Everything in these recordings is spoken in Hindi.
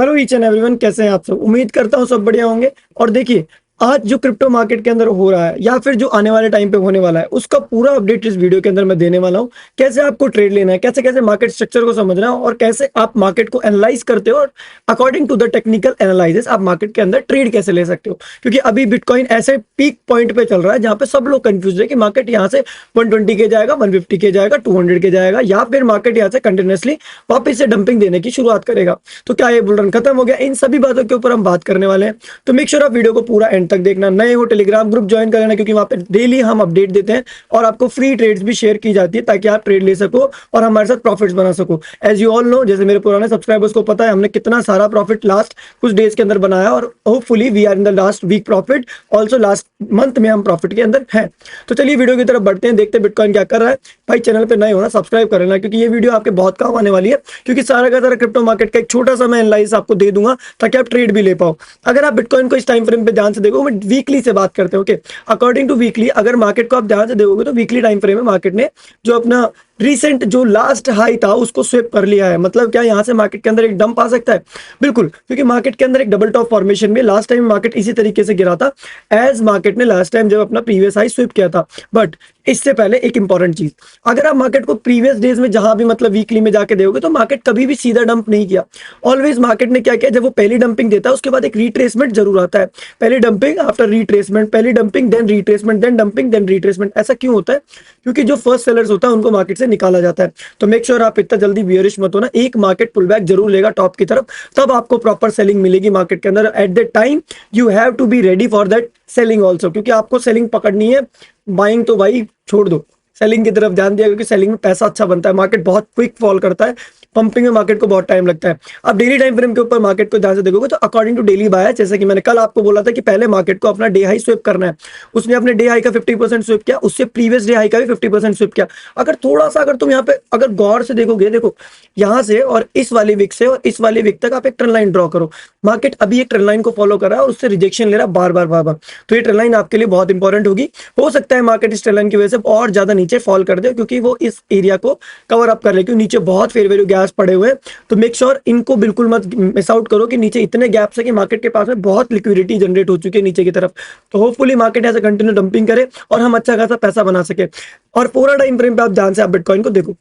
हेलो ईच एंड एवरीवन, कैसे हैं आप सब। उम्मीद करता हूँ सब बढ़िया होंगे। और देखिए, आज जो क्रिप्टो मार्केट के अंदर हो रहा है या फिर जो आने वाले टाइम पे होने वाला है, उसका पूरा अपडेट इस वीडियो के अंदर मैं देने वाला हूँ। कैसे आपको ट्रेड लेना है, कैसे कैसे मार्केट स्ट्रक्चर को समझना है और कैसे आप मार्केट को एनालाइज करते हो और according to the technical analysis आप मार्केट के अंदर ट्रेड कैसे ले सकते हो। क्योंकि अभी बिटकॉइन ऐसे पीक पॉइंट पे चल रहा है जहां पे सब लोग कंफ्यूज है कि मार्केट यहाँ से 120 के जाएगा, 150 के जाएगा, 200 के जाएगा, या फिर मार्केट यहाँ से कंटिन्यूसली वापस से डंपिंग देने की शुरुआत करेगा। तो क्या ये बुल रन खत्म हो गया? इन सभी बातों के ऊपर हम बात करने वाले हैं। तो मेक श्योर आप वीडियो को पूरा एंड तक देखना। नए हो टेलीग्राम ग्रुप ज्वाइन कर लेना, क्योंकि वहां पे डेली हम अपडेट देते हैं और आपको फ्री ट्रेड्स भी शेयर की जाती है ताकि आप ट्रेड ले सको और हमारे साथ प्रॉफिट्स बना सको। एज यू ऑल नो, जैसे मेरे पुराने सब्सक्राइबर्स को पता है हमने कितना सारा प्रॉफिट लास्ट कुछ डेज के अंदर बनाया और hopefully we are in the last week profit, also last month में हम प्रॉफिट के अंदर हैं। तो चलिए वीडियो की तरफ बढ़ते हैं, देखते हैं बिटकॉइन क्या कर रहा है। भाई चैनल पे नए होना सब्सक्राइब कर लेना, क्योंकि ये वीडियो आपके बहुत काम आने वाली है। क्योंकि सारा का सारा क्रिप्टो मार्केट का एक छोटा सा मैं एनालाइसिस आपको दे दूंगा ताकि आप ट्रेड भी ले पाओ। अगर आप बिटकॉइन को इस टाइम फ्रेम पे ध्यान से देखो, मैं वीकली से बात करते हैं। ओके, अकॉर्डिंग टू वीकली अगर मार्केट को आप ध्यान से देखोगे तो वीकली टाइम फ्रेम में मार्केट ने जो अपना रिसेंट जो लास्ट हाई था उसको स्वेप कर लिया है। मतलब क्या यहां से मार्केट के अंदर एक डंप आ सकता है? बिल्कुल, क्योंकि मार्केट के अंदर एक डबल टॉप फॉर्मेशन में लास्ट टाइम मार्केट इसी तरीके से गिरा था एज मार्केट ने लास्ट टाइम जब अपना प्रीवियस हाई स्वेप किया था। बट इससे पहले एक इंपॉर्टेंट चीज, अगर आप मार्केट को प्रीवियस डेज में जहां भी मतलब वीकली में जाके देखोगे तो मार्केट कभी भी सीधा डंप नहीं किया। ऑलवेज मार्केट ने क्या किया, जब वो पहली डंपिंग देता है उसके बाद एक रिट्रेसमेंट जरूर आता है। पहली डंपिंग आफ्टर रिट्रेसमेंट, पहली dumping then retracement, then dumping then retracement. ऐसा क्यों होता है? क्योंकि जो फर्स्ट सेलर्स होता है उनको मार्केट से निकाला जाता है। तो मेक श्योर आप इतना जल्दी बियरिश मत होना। एक मार्केट पुल बैक जरूर लेगा टॉप की तरफ, तब आपको प्रॉपर सेलिंग मिलेगी मार्केट के अंदर। At the time you have to be ready for that selling also, क्योंकि आपको सेलिंग पकड़नी है। बाइंग तो भाई छोड़ दो, सेलिंग की तरफ ध्यान दिया, क्योंकि सेलिंग में पैसा अच्छा बनता है। मार्केट बहुत क्विक फॉल करता है, पंपिंग में मार्केट को बहुत टाइम लगता है। अब डेली टाइम फ्रेम के ऊपर मार्केट को ध्यान से देखोगे तो अकॉर्डिंग टू डेली बायर्स, जैसे कि मैंने कल आपको बोला था कि पहले मार्केट को अपना डे हाई स्विप करना है, उसने अपने डे हाई का 50% स्विप किया, उससे प्रीवियस डे हाई का भी 50% स्विप किया। अगर थोड़ा सा अगर तुम यहाँ पे अगर गौर से देखोगे, देखो यहाँ से और इस वाले वीक से और इस वाले वीक तक आप एक ट्रेंड लाइन ड्रॉ करो। मार्केट अभी एक ट्रेंड लाइन को फॉलो कर रहा है और उससे रिजेक्शन ले रहा है बार बार बार बार। तो ये ट्रेंड लाइन आपके लिए बहुत इंपॉर्टेंट होगी। हो सकता है मार्केट इस ट्रेंड लाइन की वजह से और ज्यादा नीचे फॉल कर दे, क्योंकि वो इस एरिया को कवर अप कर ले, क्योंकि नीचे बहुत फेयर वैल्यू गैप्स पड़े हुए हैं। तो मेक श्योर इनको बिल्कुल मत मिस आउट करो कि नीचे इतने गैप्स है कि मार्केट के पास में बहुत लिक्विडिटी जनरेट हो चुकी है नीचे की तरफ। तो होपफुली मार्केट ऐसे कंटिन्यू डंपिंग करे और हम अच्छा खासा पैसा बना सके। और पूरा टाइम फ्रेम पे आप ध्यान से आप बिटकॉइन को देखो।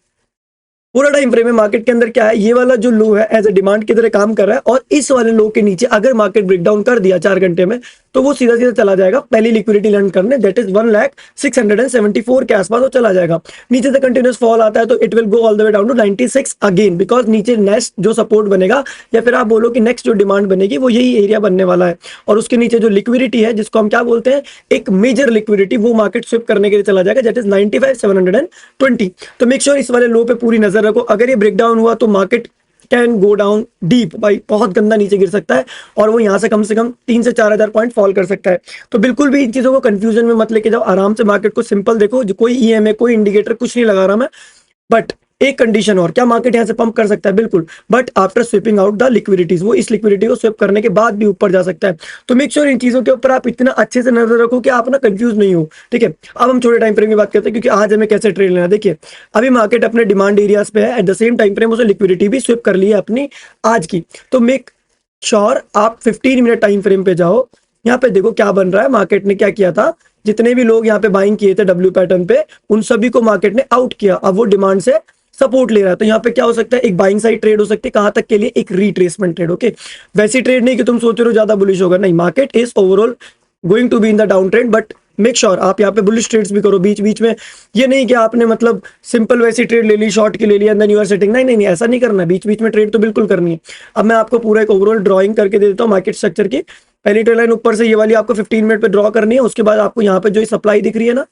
पूरा टाइम फ्रेम में मार्केट के अंदर क्या है, ये वाला जो लो है एज ए डिमांड की तरह काम कर रहा है, और इस वाले लो के नीचे अगर मार्केट ब्रेकडाउन कर दिया 4 घंटे में तो वो सीधा सीधा चला जाएगा पहली लिक्विडिटी लर्न करने, दैट इज 1,674 के आसपास वो चला जाएगा। नीचे से कंटिन्यूस फॉल आता है तो it will go all the way down to 96 again, because नीचे नेक्स्ट जो सपोर्ट बनेगा या फिर आप बोलो कि नेक्स्ट जो डिमांड बनेगी वो यही एरिया बनने वाला है। और उसके नीचे जो लिक्विडिटी है, जिसको हम क्या बोलते हैं, एक मेजर लिक्विडिटी, वो मार्केट स्विप करने के लिए चला जाएगा, दैट इज 95,720। तो मेक श्योर इस वाले लो पे पूरी नजर रखो। अगर ये ब्रेकडाउन हुआ तो market can go down deep, भाई बहुत गंदा नीचे गिर सकता है और वो यहाँ से कम 3 से 4,000 पॉइंट फॉल कर सकता है। तो बिल्कुल भी इन चीजों को कंफ्यूजन में मत लेके जाओ, आराम से मार्केट को सिंपल देखो। जो कोई ईएमए कोई इंडिकेटर कुछ नहीं लगा रहा मैं, बट एक कंडीशन और, क्या मार्केट यहाँ से पंप कर सकता है? बिल्कुल, but after sweeping out the liquidities, वो इस लिक्विडिटी को स्विप करने के बाद भी ऊपर जा सकता है। तो मेक श्योर इन चीजों के ऊपर आप इतना अच्छे से नजर रखो कि आप ना कंफ्यूज नहीं हो। ठीक है, अब हम छोटे टाइम फ्रेम की बात करते हैं, क्योंकि आज हमें कैसे ट्रेड लेना। देखिए अभी मार्केट अपने डिमांड एरियाज पे है, at the same time frame उसे लिक्विडिटी भी स्विप कर ली है अपनी आज की। तो मेक श्योर आप 15 मिनट टाइम फ्रेम पे जाओ। यहाँ पे देखो क्या बन रहा है, मार्केट ने क्या किया था, जितने भी लोग यहाँ पे बाइंग किए थे डब्ल्यू पैटर्न पे, उन सभी को मार्केट ने आउट किया। अब वो डिमांड से सपोर्ट ले रहा है। तो यहाँ पे क्या हो सकता है, एक बाइंग साइड ट्रेड हो सकती है। कहां तक के लिए? एक रिट्रेसमेंट ट्रेड। ओके, वैसी ट्रेड नहीं कि तुम सोच रहे हो ज्यादा बुलिश होगा, नहीं, market is overall going to be in the down trend, but make sure आप यहाँ पे बुलिश ट्रेड्स भी करो बीच बीच में। ये नहीं कि आपने मतलब सिंपल वैसी ट्रेड ले ली, शॉर्ट की ले ली, and then you are setting. नहीं नहीं नहीं, ऐसा नहीं करना, बीच बीच में ट्रेड तो बिल्कुल करनी है। अब मैं आपको पूरा एक ओवरऑल ड्रॉइंग करके दे देता हूँ मार्केट स्ट्रक्चर की। पहली ट्रेड लाइन ऊपर से ये वाली आपको 15 मिनट पे ड्रॉ करनी है। उसके बाद आपको यहाँ पे जो सप्लाई दिख रही है ना,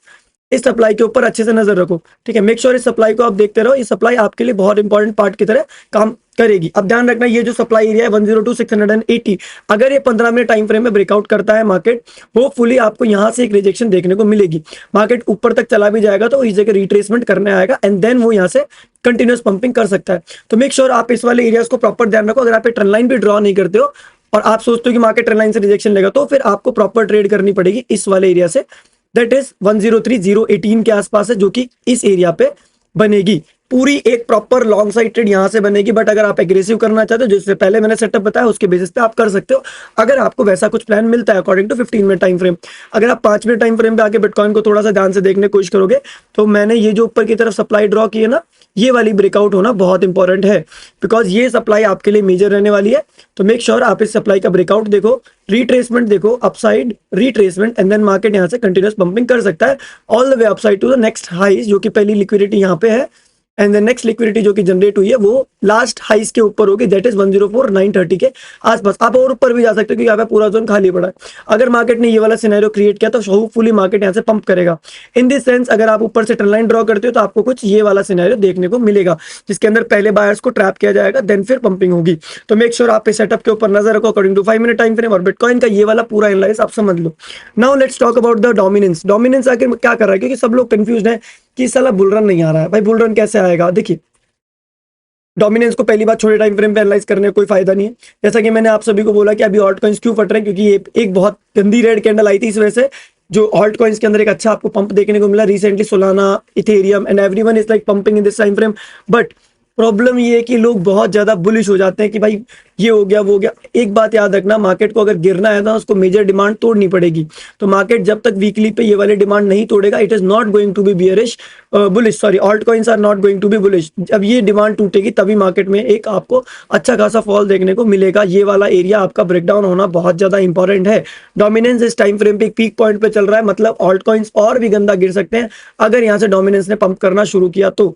इस सप्लाई के ऊपर अच्छे से नजर रखो। ठीक है, मेक श्योर इस सप्लाई को आप देखते रहो। ये सप्लाई आपके लिए बहुत इंपॉर्टेंट पार्ट की तरह काम करेगी। अब ध्यान रखना, ये जो सप्लाई एरिया है 102,680, अगर ये 15 मिनट टाइम फ्रेम में ब्रेकआउट करता है मार्केट, होपफुली आपको यहाँ से एक रिजेक्शन देखने को मिलेगी। मार्केट ऊपर तक चला भी जाएगा तो इस जगह रिट्रेसमेंट करने आएगा एंड देन वो यहाँ से कंटिन्यूस पंपिंग कर सकता है। तो मेक श्योर आप इस वाले एरियाज को प्रॉपर ध्यान रखो। अगर आप ट्रेंड लाइन भी ड्रॉ नहीं करते हो और आप सोचते हो कि मार्केट ट्रेंड लाइन से रिजेक्शन लेगा, तो फिर आपको प्रॉपर ट्रेड करनी पड़ेगी इस वाले एरिया से, दैट इज 103,018 के आसपास है, जो कि इस एरिया पे बनेगी। पूरी एक प्रॉपर लॉन्ग साइड ट्रेड यहाँ से बनेगी। बट अगर आप एग्रेसिव करना चाहते हो, जिससे पहले मैंने सेटअप बताया उसके बेसिस पे आप कर सकते हो, अगर आपको वैसा कुछ प्लान मिलता है according to 15 minute time frame. अगर आप 5 मिनट टाइम फ्रेम पे आके बिटकॉइन को थोड़ा सा ध्यान से देखने की कोशिश करोगे, तो मैंने ये जो ऊपर की तरफ सप्लाई ड्रॉ की है ना, ये वाली ब्रेकआउट होना बहुत इंपॉर्टेंट है, बिकॉज ये सप्लाई आपके लिए मेजर रहने वाली है। तो मेक श्योर आप इस सप्लाई का ब्रेकआउट देखो, रिट्रेसमेंट देखो, upside retracement, and then market यहाँ से कंटिन्यूस पंपिंग कर सकता है all the way upside to the next high, जो कि पहली लिक्विडिटी यहाँ पे है, एंड द नेक्स्ट लिक्विडिटी जो कि जनरेट हुई है वो लास्ट हाइस के ऊपर होगी, दैट इज 104,930 के आसपास। आप और ऊपर भी जा सकते हो क्योंकि यहाँ पे पूरा जोन खाली पड़ा है। अगर मार्केट ने ये वाला सिनेरियो क्रिएट किया तो होपफुली मार्केट यहाँ से पंप करेगा। इन दिस सेंस अगर आप ऊपर से ट्रेंड लाइन ड्रॉ करते हो तो आपको कुछ ये वाला सिनेरियो देखने को मिलेगा, जिसके अंदर पहले बायर्स को ट्रैप किया जाएगा, देन फिर पंपिंग होगी। तो मेक श्योर आप इस सेटअप के ऊपर नजर रखो according to 5 minute time frame, और बिटकॉइन का ये वाला पूरा एनालाइज आप समझ लो। Now let's talk about the dominance. Dominance आखिर क्या कर रहा है, क्योंकि सब लोग कंफ्यूज है कि साला बुल रन नहीं आ रहा है। भाई बुल रन कैसे आएगा? देखिए, डोमिनेंस को पहली बात छोटे टाइम फ्रेम पे एनालाइज करने का कोई फायदा नहीं है। जैसा कि मैंने आप सभी को बोला कि अभी ऑल्ट कॉइन्स क्यों फट रहे हैं, क्योंकि ये एक बहुत गंदी रेड कैंडल आई थी, इस वजह से जो ऑल्ट कॉइन्स के अंदर एक अच्छा आपको पंप देखने को मिला recently. Solana, Ethereum and everyone is like pumping in this time frame. But problem ये है कि लोग बहुत ज्यादा बुलिश हो जाते हैं कि भाई ये हो गया वो हो गया। एक बात याद रखना, मार्केट को अगर गिरना है ना, उसको मेजर डिमांड तोड़नी पड़ेगी। तो मार्केट जब तक वीकली पे ये वाले डिमांड नहीं तोड़ेगा, it is not going to be bearish bullish, sorry alt coins are not going to be bullish. जब ये डिमांड टूटेगी तभी मार्केट में एक आपको अच्छा खासा फॉल देखने को मिलेगा। ये वाला एरिया आपका ब्रेकडाउन होना बहुत ज्यादा इंपॉर्टेंट है। डोमिनेंस इस टाइम फ्रेम पे एक पीक पॉइंट पे चल रहा है, मतलब ऑल्ट कॉइन्स और भी गंदा गिर सकते हैं अगर यहाँ से डोमिनेंस ने पंप करना शुरू किया। तो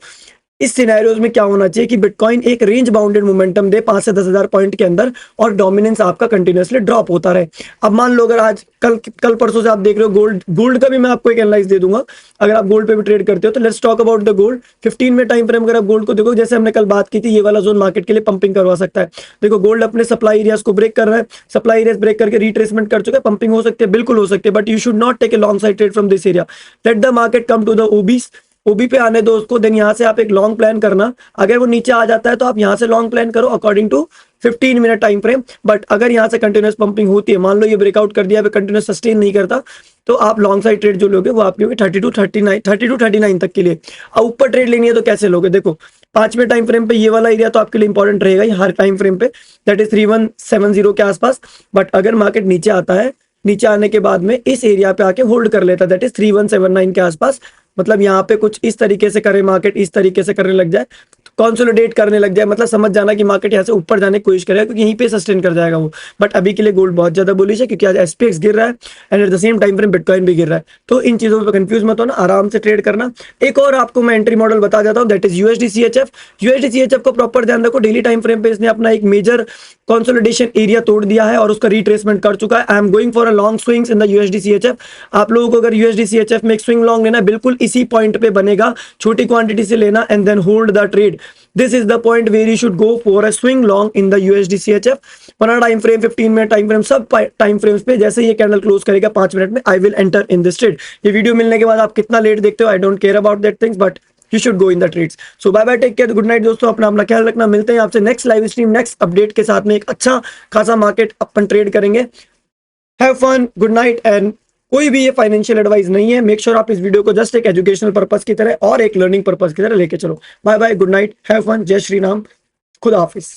इस सिनेरियोज में क्या होना चाहिए कि बिटकॉइन एक रेंज बाउंडेड मोमेंटम दे 5 से 10,000 पॉइंट के अंदर, और डोमिनेंस आपका कंटिन्यूअसली ड्रॉप होता रहे। अब मान लो अगर आज कल परसों से आप देख रहे हो गोल्ड का भी मैं आपको एक एनालाइज दे दूंगा अगर आप गोल्ड पे भी ट्रेड करते हो। तो let's talk about the gold 15 में टाइम फ्रेम। अगर आप गोल्ड को देखो, जैसे हमने कल बात की थी, ये वाला जोन मार्केट के लिए पंपिंग करवा सकता है। देखो गोल्ड अपने सप्लाई एरियाज को ब्रेक कर रहा है, सप्लाई एरियाज ब्रेक करके रिट्रेसमेंट कर चुका है। पंपिंग हो सकती है, बिल्कुल हो सकती है, but you should not take a long side trade from this area. Let the market come to the OBs, OB पे आने दो उसको, देन यहाँ से आप एक लॉन्ग प्लान करना। अगर वो नीचे आ जाता है तो आप यहाँ से लॉन्ग प्लान करो according to 15 minute time frame. But अगर यहाँ से कंटिन्यूस पंपिंग होती है, मान लो ये ब्रेकआउट कर दिया, कंटिन्यूस सस्टेन नहीं करता, तो आप लॉन्ग साइड ट्रेड जो लोगे वो आपके होगी 30 to 39 तक के लिए। अब ऊपर ट्रेड लेनी है तो कैसे लोगे? देखो 5 मिनट टाइम फ्रेम पे ये वाला एरिया तो आपके लिए इंपॉर्टेंट रहेगा ही हर टाइम फ्रेम पे, दैट इज 3170 के आसपास। बट अगर मार्केट नीचे आता है, नीचे आने के बाद में इस एरिया पे आके होल्ड कर लेता है, दैट इज 3179 के आसपास, मतलब यहाँ पे कुछ इस तरीके से करे मार्केट, इस तरीके से करने लग जाए, कंसोलिडेट करने लग जाए, मतलब समझ जाना कि मार्केट यहाँ से ऊपर जाने की कोशिश करेगा, क्योंकि यहीं पे सस्टेन कर जाएगा वो। बट अभी के लिए गोल्ड बहुत ज्यादा बुलिश है, क्योंकि आज एसपीएक्स गिर रहा है and at the same time frame bitcoin भी गिर रहा है। तो इन चीजों पर कंफ्यूज मत होना, आराम से ट्रेड करना। एक और आपको मैं एंट्री मॉडल बता जाता हूँ, दैट इज यूएसडीसीएचएफ। यूएसडीसीएचएफ को प्रॉपर ध्यान रखो, डेली टाइम फ्रेम पे इसने अपना एक मेजर कंसोलिडेशन एरिया तोड़ दिया है और उसका रिट्रेसमेंट कर चुका है। I am going for a long swings in the USDCHF. आप लोगों को अगर यूएसडीसीएचएफ में एक स्विंग लॉन्ग लेना है, बिल्कुल इसी पॉइंट पे बनेगा, छोटी क्वांटिटी से लेना and then hold the trade. This is the point where you should go for a swing long in the USDCHF. 1 time frame, 15 minute time frame, सब टाइम फ्रेम्स पे जैसे ये कैंडल क्लोज करेगा 5 मिनट में, I will enter in this trade. ये वीडियो मिलने के बाद आप कितना लेट देखते हो, I don't care about that things, but you should go in the trades. So bye bye, take care, good night दोस्तों, अपना ख्याल रखना। मिलते हैं आपसे next live stream, next update के साथ में, एक अच्छा खासा मार्केट अपन ट्रेड करेंगे। Have fun, good night. And कोई भी ये फाइनेंशियल एडवाइस नहीं है, मेक श्योर आप इस वीडियो को जस्ट एक एजुकेशनल पर्पस की तरह और एक लर्निंग पर्पस की तरह लेके चलो। Bye bye, good night, have fun, जय श्री राम, खुदा हाफिज।